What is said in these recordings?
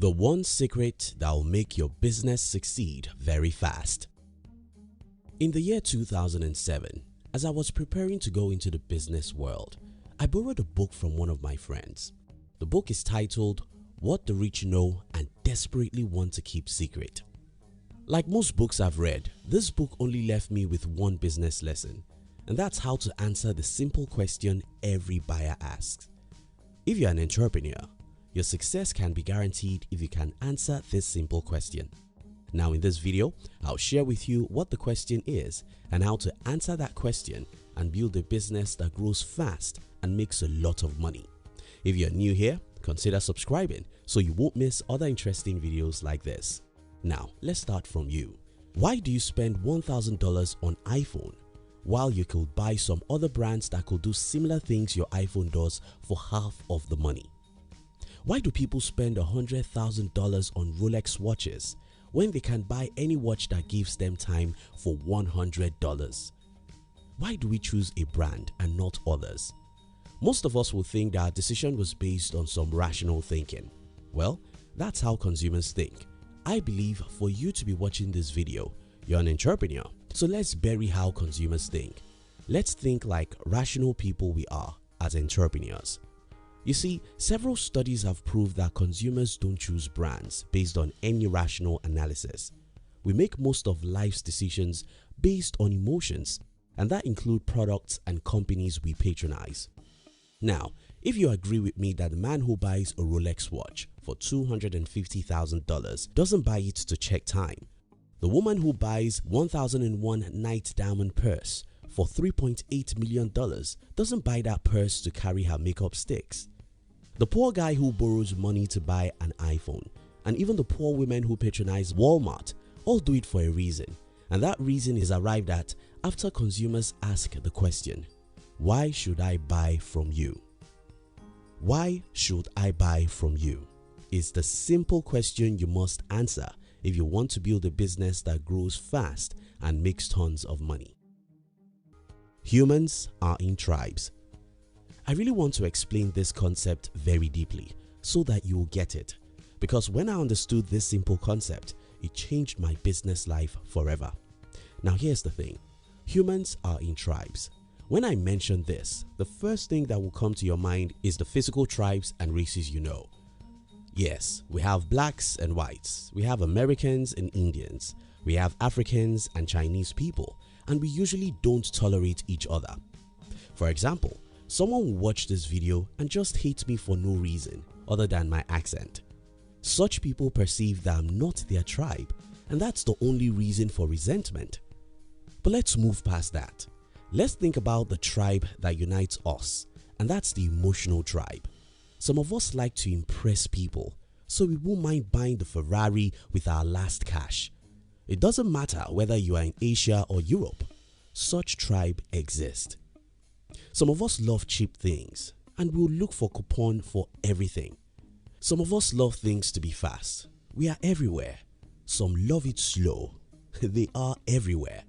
The one secret that will make your business succeed very fast. In the year 2007, as I was preparing to go into the business world, I borrowed a book from one of my friends. The book is titled What the Rich Know and Desperately Want to Keep Secret. Like most books I've read, this book only left me with one business lesson, and that's how to answer the simple question every buyer asks. If you're an entrepreneur, your success can be guaranteed if you can answer this simple question. Now in this video, I'll share with you what the question is and how to answer that question and build a business that grows fast and makes a lot of money. If you're new here, consider subscribing so you won't miss other interesting videos like this. Now let's start from you. Why do you spend $1,000 on iPhone while you could buy some other brands that could do similar things your iPhone does for half of the money? Why do people spend $100,000 on Rolex watches when they can buy any watch that gives them time for $100? Why do we choose a brand and not others? Most of us will think that our decision was based on some rational thinking. Well, that's how consumers think. I believe for you to be watching this video, you're an entrepreneur. So let's bury how consumers think. Let's think like rational people we are as entrepreneurs. You see, several studies have proved that consumers don't choose brands based on any rational analysis. We make most of life's decisions based on emotions, and that include products and companies we patronize. Now, if you agree with me that the man who buys a Rolex watch for $250,000 doesn't buy it to check time, the woman who buys 1001 Night Diamond purse for $3.8 million doesn't buy that purse to carry her makeup sticks, the poor guy who borrows money to buy an iPhone, and even the poor women who patronize Walmart all do it for a reason, and that reason is arrived at after consumers ask the question, why should I buy from you? Why should I buy from you? Is the simple question you must answer if you want to build a business that grows fast and makes tons of money. Humans are in tribes. I really want to explain this concept very deeply so that you will get it, because when I understood this simple concept, it changed my business life forever. Now here's the thing, humans are in tribes. When I mention this, the first thing that will come to your mind is the physical tribes and races you know. Yes, we have blacks and whites, we have Americans and Indians, we have Africans and Chinese people, and we usually don't tolerate each other. For example, someone will watch this video and just hate me for no reason other than my accent. Such people perceive that I'm not their tribe, and that's the only reason for resentment. But let's move past that. Let's think about the tribe that unites us, and that's the emotional tribe. Some of us like to impress people, so we won't mind buying the Ferrari with our last cash. It doesn't matter whether you are in Asia or Europe, such tribe exist. Some of us love cheap things and we'll look for coupon for everything. Some of us love things to be fast. We are everywhere. Some love it slow. They are everywhere.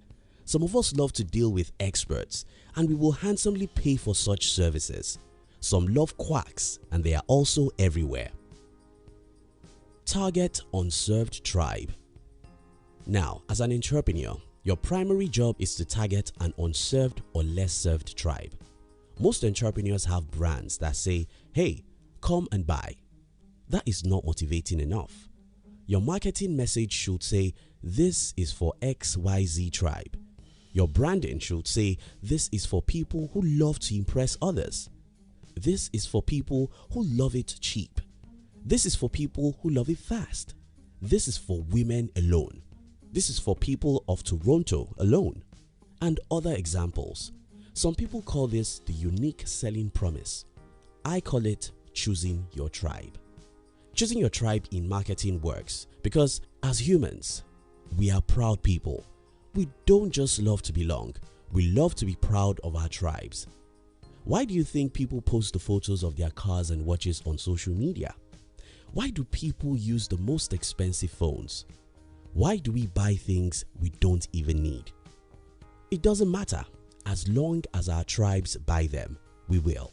Some of us love to deal with experts and we will handsomely pay for such services. Some love quacks and they are also everywhere. Target unserved tribe. Now, as an entrepreneur, your primary job is to target an unserved or less served tribe. Most entrepreneurs have brands that say, hey, come and buy. That is not motivating enough. Your marketing message should say, this is for XYZ tribe. Your branding should say, this is for people who love to impress others. This is for people who love it cheap. This is for people who love it fast. This is for women alone. This is for people of Toronto alone. And other examples. Some people call this the unique selling promise. I call it choosing your tribe. Choosing your tribe in marketing works because as humans, we are proud people. We don't just love to belong, we love to be proud of our tribes. Why do you think people post the photos of their cars and watches on social media? Why do people use the most expensive phones? Why do we buy things we don't even need? It doesn't matter. As long as our tribes buy them, we will.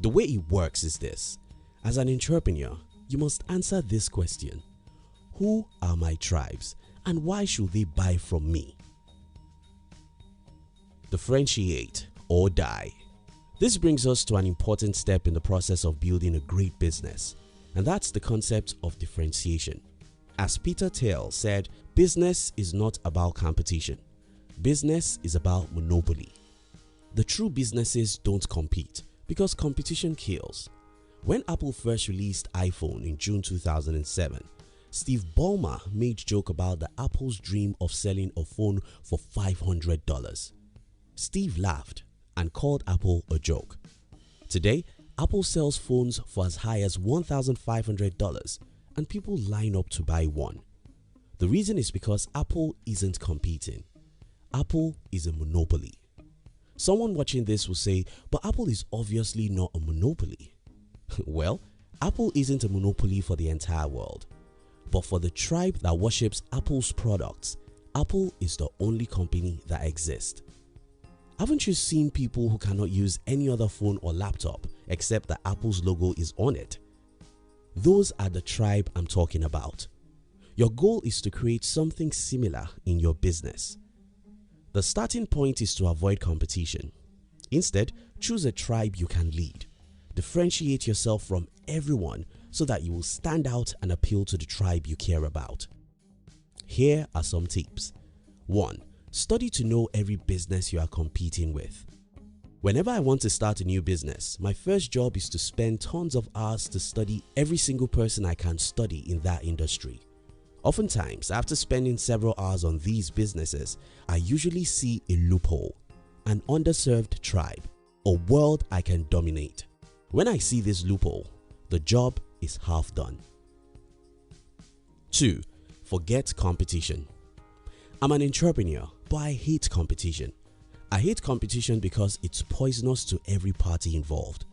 The way it works is this. As an entrepreneur, you must answer this question: who are my tribes and why should they buy from me? Differentiate or die. This brings us to an important step in the process of building a great business, and that's the concept of differentiation. As Peter Thiel said, business is not about competition. Business is about monopoly. The true businesses don't compete because competition kills. When Apple first released iPhone in June 2007, Steve Ballmer made joke about the Apple's dream of selling a phone for $500. Steve laughed and called Apple a joke. Today, Apple sells phones for as high as $1,500 and people line up to buy one. The reason is because Apple isn't competing. Apple is a monopoly. Someone watching this will say, but Apple is obviously not a monopoly. Well, Apple isn't a monopoly for the entire world. But for the tribe that worships Apple's products, Apple is the only company that exists. Haven't you seen people who cannot use any other phone or laptop except that Apple's logo is on it? Those are the tribe I'm talking about. Your goal is to create something similar in your business. The starting point is to avoid competition. Instead, choose a tribe you can lead. Differentiate yourself from everyone so that you will stand out and appeal to the tribe you care about. Here are some tips. 1. Study to know every business you are competing with. Whenever I want to start a new business, my first job is to spend tons of hours to study every single person I can study in that industry. Oftentimes, after spending several hours on these businesses, I usually see a loophole, an underserved tribe, a world I can dominate. When I see this loophole, the job is half done. 2. Forget competition. I'm an entrepreneur, but I hate competition. I hate competition because it's poisonous to every party involved.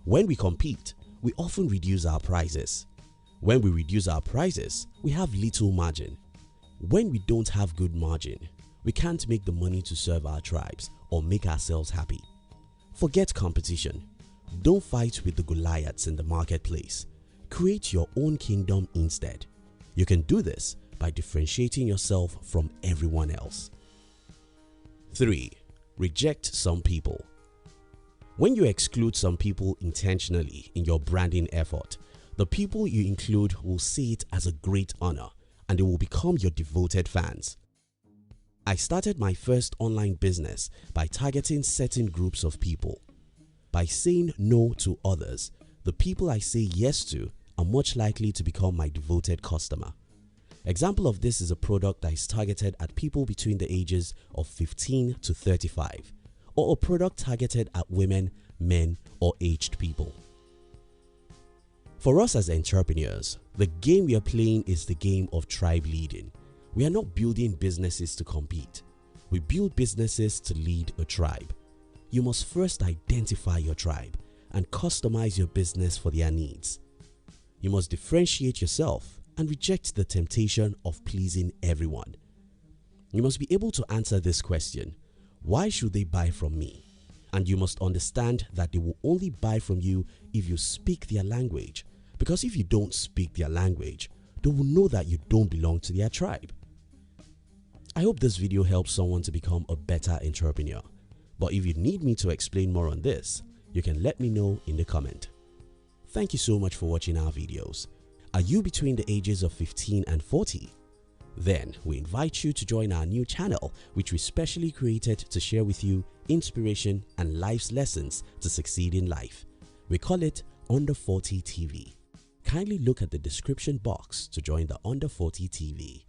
When we compete, we often reduce our prices. When we reduce our prices, we have little margin. When we don't have good margin, we can't make the money to serve our tribes or make ourselves happy. Forget competition. Don't fight with the Goliaths in the marketplace. Create your own kingdom instead. You can do this by differentiating yourself from everyone else. 3. Reject some people. When you exclude some people intentionally in your branding effort, the people you include will see it as a great honor and they will become your devoted fans. I started my first online business by targeting certain groups of people. By saying no to others, the people I say yes to are much likely to become my devoted customer. Example of this is a product that is targeted at people between the ages of 15 to 35, or a product targeted at women, men, or aged people. For us as entrepreneurs, the game we are playing is the game of tribe leading. We are not building businesses to compete. We build businesses to lead a tribe. You must first identify your tribe and customize your business for their needs. You must differentiate yourself and reject the temptation of pleasing everyone. You must be able to answer this question: why should they buy from me? And you must understand that they will only buy from you if you speak their language, because if you don't speak their language, they will know that you don't belong to their tribe. I hope this video helps someone to become a better entrepreneur. But if you need me to explain more on this, you can let me know in the comment. Thank you so much for watching our videos. Are you between the ages of 15 and 40? Then we invite you to join our new channel, which we specially created to share with you inspiration and life's lessons to succeed in life. We call it Under 40 TV. Kindly look at the description box to join the Under 40 TV.